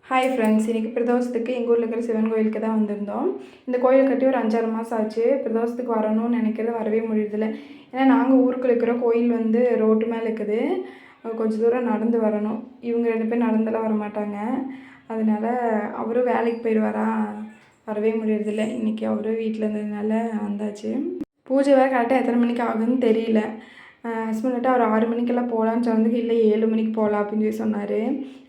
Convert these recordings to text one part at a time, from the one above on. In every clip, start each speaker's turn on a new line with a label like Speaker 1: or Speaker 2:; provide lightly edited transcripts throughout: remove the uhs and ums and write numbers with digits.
Speaker 1: Hi friends, இன்றைக்கி பிரதோஷத்துக்கு எங்கள் ஊரில் இருக்கிற சிவன் கோயிலுக்கு தான் வந்திருந்தோம். இந்த கோயில் கட்டி ஒரு 5-6 மாதம் ஆச்சு. பிரதோஷத்துக்கு வரணும்னு நினைக்கிறது வரவே முடியறதில்ல. ஏன்னா நாங்கள் ஊருக்குள்ள இருக்கிற கோயில் வந்து ரோட்டு மேலே இருக்குது. கொஞ்சம் தூரம் நடந்து வரணும். இவங்க 2 பேர் நடந்தெல்லாம் வரமாட்டாங்க. அதனால் அவரும் வேலைக்கு போயிடுவாரா, வரவே முடியறதில்ல. இன்றைக்கி அவரும் வீட்டில் இருந்ததுனால வந்தாச்சு. பூஜை வேறு கரெக்டாக எத்தனை மணிக்கு ஆகுதுன்னு தெரியல. ஹஸ்பண்ட்கிட்ட அவர் 6 மணிக்கெல்லாம் போகலான்னு சொன்னதுக்கு, இல்லை 7 மணிக்கு போகலாம் அப்படின்னு சொல்லி சொன்னார்.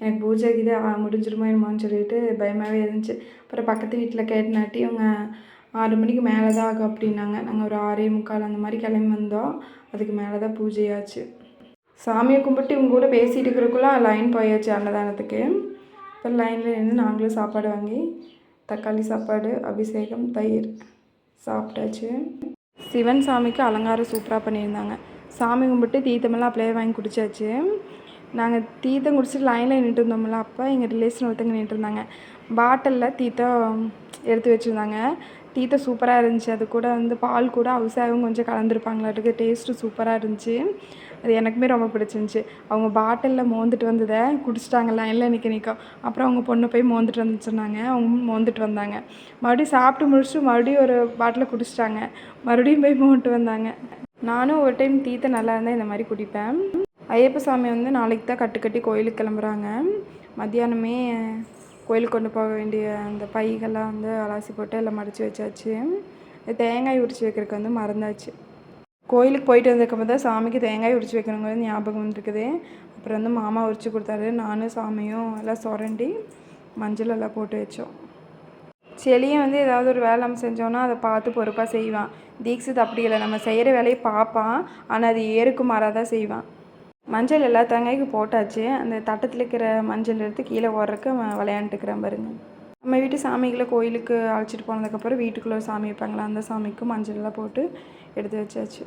Speaker 1: எனக்கு பூஜை இது முடிஞ்சிருமோ என்னமோன்னு சொல்லிட்டு பயமாகவே இருந்துச்சு. அப்புறம் பக்கத்து வீட்டில் கேட்டனாட்டி அவங்க 6 மணிக்கு மேலே தான் ஆகும் அப்படின்னாங்க. நாங்கள் ஒரு 6:45 அந்த மாதிரி கிளம்பி வந்தோம். அதுக்கு மேலே தான் பூஜையாச்சு. சாமியை கும்பிட்டு இவங்க கூட பேசிகிட்டு இருக்கிறக்குள்ள லைன் போயாச்சு அன்னதானத்துக்கு. அப்புறம் லைனில் நின்று நாங்களும் சாப்பாடு வாங்கி தக்காளி சாப்பாடு, அபிஷேகம், தயிர் சாப்பிட்டாச்சு. சிவன் சாமிக்கு அலங்காரம் சூப்பராக பண்ணியிருந்தாங்க. சாமி கும்பிட்டு தீர்த்தமெல்லாம் அப்படியே வாங்கி குடித்தாச்சு. நாங்கள் தீர்த்தம் குடிச்சிட்டு லைனில் நின்றுட்டு இருந்தோம்ல, அப்போ எங்கள் ரிலேஷன் ஒருத்தங்க நின்றுருந்தாங்க. பாட்டிலில் தீர்த்தம் எடுத்து வச்சுருந்தாங்க. தீர்த்தம் சூப்பராக இருந்துச்சு. அது கூட வந்து பால் கூட அவிசாவும் கொஞ்சம் கலந்துருப்பாங்களாட்டுக்கு. டேஸ்ட்டு சூப்பராக இருந்துச்சு. அது எனக்குமே ரொம்ப பிடிச்சிருந்துச்சி. அவங்க பாட்டிலில் மோந்துட்டு வந்ததை குடிச்சிட்டாங்க லைனில் நிற்கும். அப்புறம் அவங்க பொண்ணு போய் மோந்துட்டு வந்து சொன்னாங்க. அவங்க மோந்துட்டு வந்தாங்க. மறுபடியும் சாப்பிட்டு முடிச்சுட்டு மறுபடியும் ஒரு பாட்டிலை குடிச்சிட்டாங்க. மறுபடியும் போய் மோந்துட்டு வந்தாங்க. நானும் ஒரு டைம் தீர்த்தம் நல்லா இருந்தால் இந்த மாதிரி குடிப்பேன். ஐயப்ப சாமி வந்து நாளைக்கு தான் கட்டி கோயிலுக்கு கிளம்புறாங்க. மத்தியானமே கோயிலுக்கு கொண்டு போக வேண்டிய அந்த பைகள்லாம் வந்து அலாசி போட்டு எல்லாம் மடித்து வச்சாச்சு. தேங்காய் உரித்து வைக்கிறதுக்கு வந்து மறந்தாச்சு. கோயிலுக்கு போயிட்டு வந்ததுக்கப்புறம் தான் சாமிக்கு தேங்காய் உரித்து வைக்கணுங்கிறது ஞாபகம் வந்துருக்குது. அப்புறம் வந்து மாமா உரித்து கொடுத்தாரு. நானும் சாமியும் எல்லாம் சுரண்டி மஞ்சள் எல்லாம் போட்டு வச்சோம். செலியும் வந்து ஏதாவது ஒரு வேலை நம்ம செஞ்சோன்னா அதை பார்த்து பொறுப்பாக செய்வான். தீக்ஷித் அப்படி இல்லை, நம்ம செய்கிற வேலையை பார்ப்பான், ஆனால் அது ஏறுக்கு மாறாக தான் செய்வான். மஞ்சள் எல்லா தேங்காய்க்கும் போட்டாச்சு. அந்த தட்டத்தில் இருக்கிற மஞ்சள் எடுத்து கீழே ஓடுறக்கு அவன் விளையாண்டுக்கிறான் பாருங்க. நம்ம வீட்டு சாமிகளை கோயிலுக்கு அழைச்சிட்டு போனதுக்கப்புறம் வீட்டுக்குள்ளே சாமி வைப்பாங்களா, அந்த சாமிக்கும் மஞ்சள் எல்லாம் போட்டு எடுத்து வச்சாச்சு.